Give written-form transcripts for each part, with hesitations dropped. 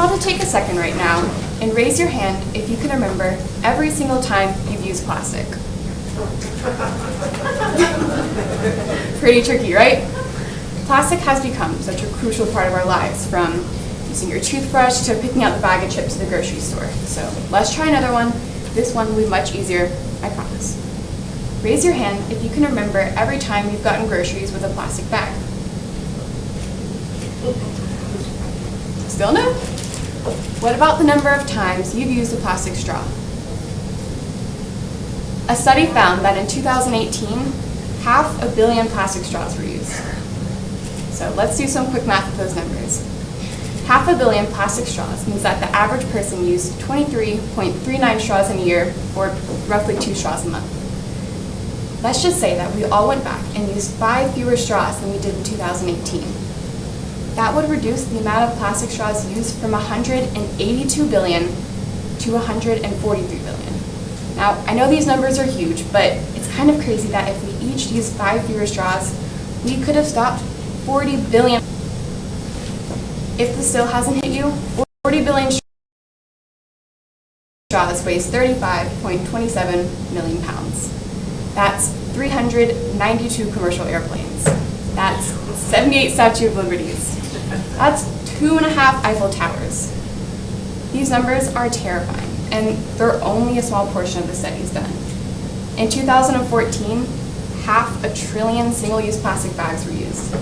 all to take a second right now and raise your hand if you can remember every single time you've used plastic. Pretty tricky, right? Plastic has become such a crucial part of our lives, from using your toothbrush to picking out the bag of chips at the grocery store. So let's try another one. This one will be much easier, I promise. Raise your hand if you can remember every time you've gotten groceries with a plastic bag. Still no? What about the number of times you've used a plastic straw? A study found that in 2018, 500 million plastic straws were used. So let's do some quick math with those numbers. 500 million plastic straws means that the average person used 23.39 straws in a year, or roughly 2 straws a month. Let's just say that we all went back and used 5 fewer straws than we did in 2018. That would reduce the amount of plastic straws used from 182 billion to 143 billion. Now, I know these numbers are huge, but it's kind of crazy that if we each used 5 fewer straws, we could have stopped 40 billion. If this still hasn't hit you, 40 billion straws weighs 35.27 million pounds. That's 392 commercial airplanes. That's 78 Statue of Liberties. That's 2.5 Eiffel Towers. These numbers are terrifying, and they're only a small portion of the studies done. In 2014, 500 billion single-use plastic bags were used.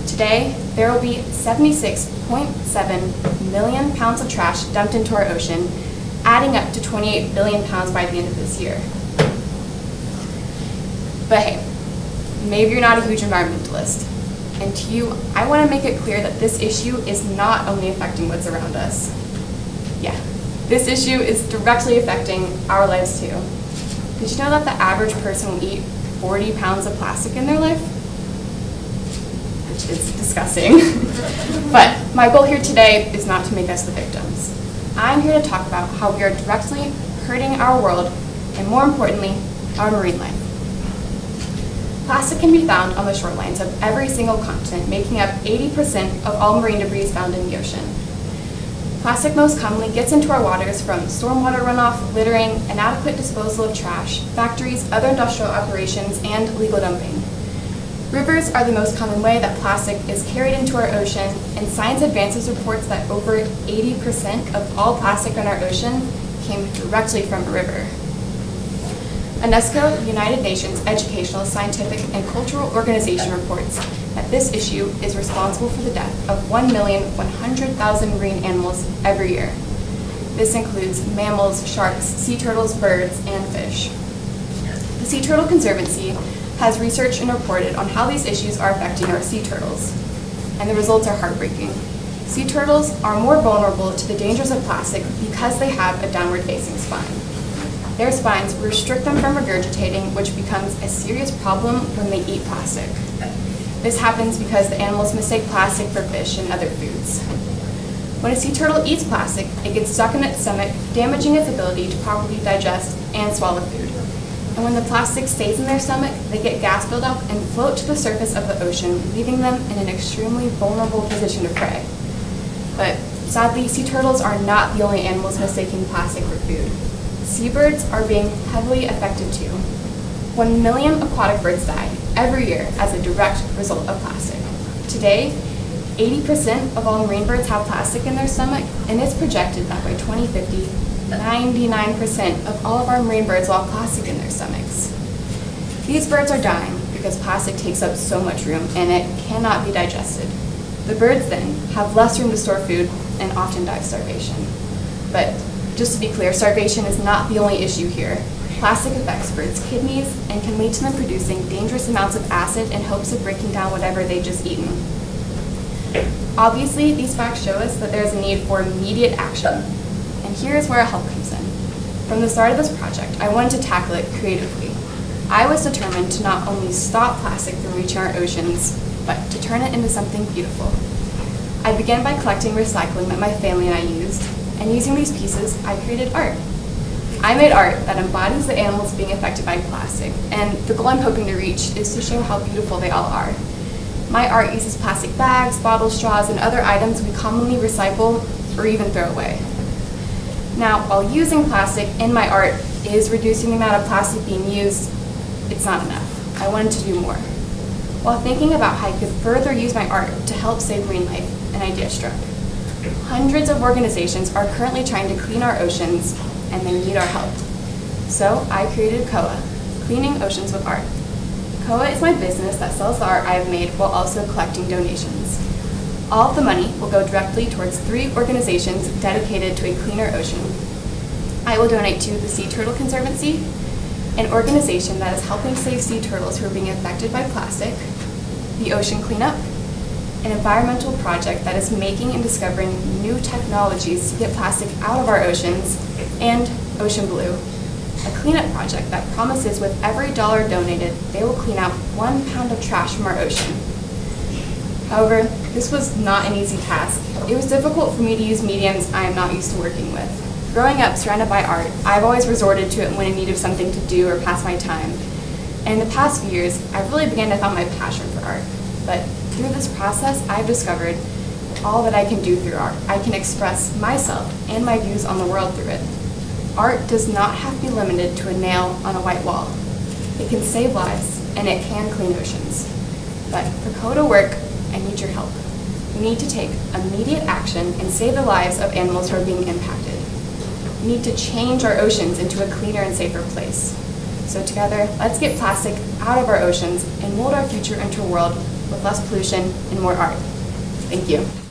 Today, there will be 76.7 million pounds of trash dumped into our ocean, adding up to 28 billion pounds by the end of this year. But hey, maybe you're not a huge environmentalist. And to you, I want to make it clear that this issue is not only affecting what's around us. Yeah, this issue is directly affecting our lives too. Did you know that the average person will eat 40 pounds of plastic in their life? Which is disgusting. But my goal here today is not to make us the victims. I'm here to talk about how we are directly hurting our world, and more importantly, our marine life. Plastic can be found on the shorelines of every single continent, making up 80% of all marine debris found in the ocean. Plastic most commonly gets into our waters from stormwater runoff, littering, inadequate disposal of trash, factories, other industrial operations, and illegal dumping. Rivers are the most common way that plastic is carried into our ocean, and Science Advances reports that over 80% of all plastic in our ocean came directly from a river. UNESCO, the United Nations Educational, Scientific, and Cultural Organization, reports that this issue is responsible for the death of 1,100,000 marine animals every year. This includes mammals, sharks, sea turtles, birds, and fish. The Sea Turtle Conservancy has researched and reported on how these issues are affecting our sea turtles, and the results are heartbreaking. Sea turtles are more vulnerable to the dangers of plastic because they have a downward-facing spine. Their spines restrict them from regurgitating, which becomes a serious problem when they eat plastic. This happens because the animals mistake plastic for fish and other foods. When a sea turtle eats plastic, it gets stuck in its stomach, damaging its ability to properly digest and swallow food. And when the plastic stays in their stomach, they get gas buildup and float to the surface of the ocean, leaving them in an extremely vulnerable position to prey. But sadly, sea turtles are not the only animals mistaking plastic for food. Seabirds are being heavily affected too. 1 million aquatic birds die every year as a direct result of plastic. Today, 80% of all marine birds have plastic in their stomach, and it's projected that by 2050, 99% of all of our marine birds will have plastic in their stomachs. These birds are dying because plastic takes up so much room and it cannot be digested. The birds then have less room to store food and often die of starvation. But just to be clear, starvation is not the only issue here. Plastic affects birds' kidneys and can lead to them producing dangerous amounts of acid in hopes of breaking down whatever they've just eaten. Obviously, these facts show us that there's a need for immediate action, and here's where our help comes in. From the start of this project, I wanted to tackle it creatively. I was determined to not only stop plastic from reaching our oceans, but to turn it into something beautiful. I began by collecting recycling that my family and I used, and using these pieces, I created art. I made art that embodies the animals being affected by plastic, and the goal I'm hoping to reach is to show how beautiful they all are. My art uses plastic bags, bottles, straws, and other items we commonly recycle or even throw away. Now, while using plastic in my art is reducing the amount of plastic being used, it's not enough. I wanted to do more. While thinking about how I could further use my art to help save marine life, an idea struck. Hundreds of organizations are currently trying to clean our oceans, and they need our help. So I created COA, Cleaning Oceans with Art. COA is my business that sells the art I have made while also collecting donations. All of the money will go directly towards 3 organizations dedicated to a cleaner ocean. I will donate to the Sea Turtle Conservancy, an organization that is helping save sea turtles who are being affected by plastic, the Ocean Cleanup, an environmental project that is making and discovering new technologies to get plastic out of our oceans, and Ocean Blue, a cleanup project that promises with every dollar donated, they will clean out 1 pound of trash from our ocean. However, this was not an easy task. It was difficult for me to use mediums I am not used to working with. Growing up surrounded by art, I've always resorted to it when in need of something to do or pass my time. And in the past few years, I've really begun to find my passion for art. But through this process, I've discovered all that I can do through art. I can express myself and my views on the world through it. Art does not have to be limited to a nail on a white wall. It can save lives, and it can clean oceans. But for COA to work, I need your help. We need to take immediate action and save the lives of animals who are being impacted. We need to change our oceans into a cleaner and safer place. So together, let's get plastic out of our oceans and mold our future into a world with less pollution and more art. Thank you.